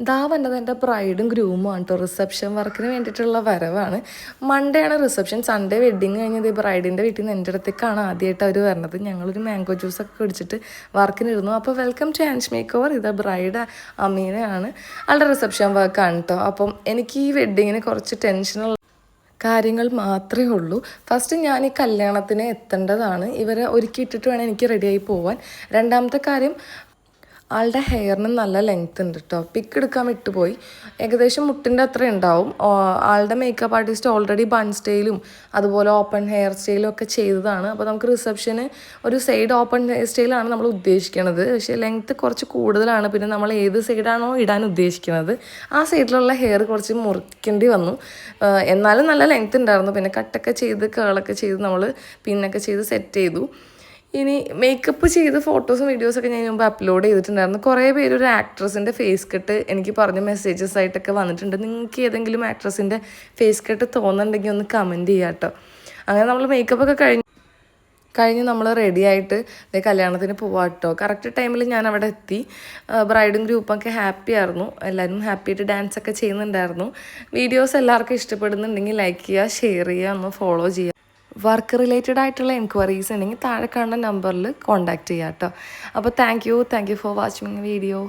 ദാ വന്നത് എൻ്റെ ബ്രൈഡും ഗ്രൂമുമാണ് കേട്ടോ. റിസപ്ഷൻ വർക്കിന് വേണ്ടിയിട്ടുള്ള വരവാണ്. മൺഡേ ആണ് റിസപ്ഷൻ, സൺഡേ വെഡ്ഡിങ് കഴിഞ്ഞത് ബ്രൈഡിൻ്റെ വീട്ടിൽ നിന്ന് എൻ്റെ അടുത്തേക്കാണ് ആദ്യമായിട്ട് അവർ വരുന്നത്. ഞങ്ങളൊരു മാംഗോ ജ്യൂസൊക്കെ കുടിച്ചിട്ട് വർക്കിനിരുന്നു. അപ്പോൾ welcome two and make over. ഇത് ബ്രൈഡ് അമീനയാണ്, ആളുടെ റിസപ്ഷൻ വർക്കാണ് കേട്ടോ. അപ്പം എനിക്ക് ഈ വെഡ്ഡിങ്ങിന് കുറച്ച് ടെൻഷനുള്ള കാര്യങ്ങൾ മാത്രമേ ഉള്ളൂ. ഫസ്റ്റ് ഞാൻ ഈ കല്യാണത്തിന് എത്തേണ്ടതാണ്, ഇവരെ ഒരുക്കിയിട്ടിട്ട് വേണം എനിക്ക് റെഡിയായി പോവാൻ. രണ്ടാമത്തെ കാര്യം, ആളുടെ ഹെയറിന് നല്ല ലെങ്ത് ഉണ്ട് കേട്ടോ. പിക്ക് എടുക്കാൻ വിട്ടുപോയി. ഏകദേശം മുട്ടിൻ്റെ അത്ര ഉണ്ടാവും. ആളുടെ മേക്കപ്പ് ആർട്ടിസ്റ്റ് ഓൾറെഡി ബൺ സ്റ്റൈലും അതുപോലെ ഓപ്പൺ ഹെയർ സ്റ്റൈലും ഒക്കെ ചെയ്തതാണ്. അപ്പോൾ നമുക്ക് റിസപ്ഷന് ഒരു സൈഡ് ഓപ്പൺ ഹെയർ സ്റ്റൈലാണ് നമ്മൾ ഉദ്ദേശിക്കുന്നത്. പക്ഷേ ലെങ്ത്ത് കുറച്ച് കൂടുതലാണ്. പിന്നെ നമ്മൾ ഏത് സൈഡാണോ ഇടാൻ ഉദ്ദേശിക്കുന്നത് ആ സൈഡിലുള്ള ഹെയർ കുറച്ച് മുറിക്കേണ്ടി വന്നു. എന്നാലും നല്ല ലെങ്ത്ത് ഉണ്ടായിരുന്നു. പിന്നെ കട്ടൊക്കെ ചെയ്ത് കേളൊക്കെ ചെയ്ത് നമ്മൾ പിന്നൊക്കെ ചെയ്ത് സെറ്റ് ചെയ്തു. ഇനി മേക്കപ്പ് ചെയ്ത് ഫോട്ടോസും വീഡിയോസൊക്കെ ഞാൻ മുമ്പ് അപ്ലോഡ് ചെയ്തിട്ടുണ്ടായിരുന്നു. കുറേ പേര് ഒരു ആക്ട്രസിൻ്റെ ഫേസ് കട്ട് എനിക്ക് പറഞ്ഞ മെസ്സേജസ് ആയിട്ടൊക്കെ വന്നിട്ടുണ്ട്. നിങ്ങൾക്ക് ഏതെങ്കിലും ആക്ട്രസിൻ്റെ ഫേസ് കട്ട് തോന്നുന്നുണ്ടെങ്കിൽ ഒന്ന് കമൻറ്റ് ചെയ്യാം കേട്ടോ. അങ്ങനെ നമ്മൾ മേക്കപ്പൊക്കെ കഴിഞ്ഞ് നമ്മൾ റെഡി ആയിട്ട് കല്യാണത്തിന് പോവാം കേട്ടോ. കറക്റ്റ് ടൈമിൽ ഞാൻ അവിടെ എത്തി. ബ്രൈഡും ഗ്രൂപ്പൊക്കെ ഹാപ്പി ആയിരുന്നു. എല്ലാവരും ഹാപ്പി ആയിട്ട് ഡാൻസൊക്കെ ചെയ്യുന്നുണ്ടായിരുന്നു. വീഡിയോസ് എല്ലാവർക്കും ഇഷ്ടപ്പെടുന്നുണ്ടെങ്കിൽ ലൈക്ക് ചെയ്യുക, ഷെയർ ചെയ്യുക, ഒന്ന് ഫോളോ ചെയ്യുക. വർക്ക് റിലേറ്റഡ് ആയിട്ടുള്ള എൻക്വയറീസ് ഉണ്ടെങ്കിൽ താഴെ കാണുന്ന നമ്പറിൽ കോൺടാക്റ്റ് ചെയ്യാം കേട്ടോ. അപ്പോൾ thank you for watching video.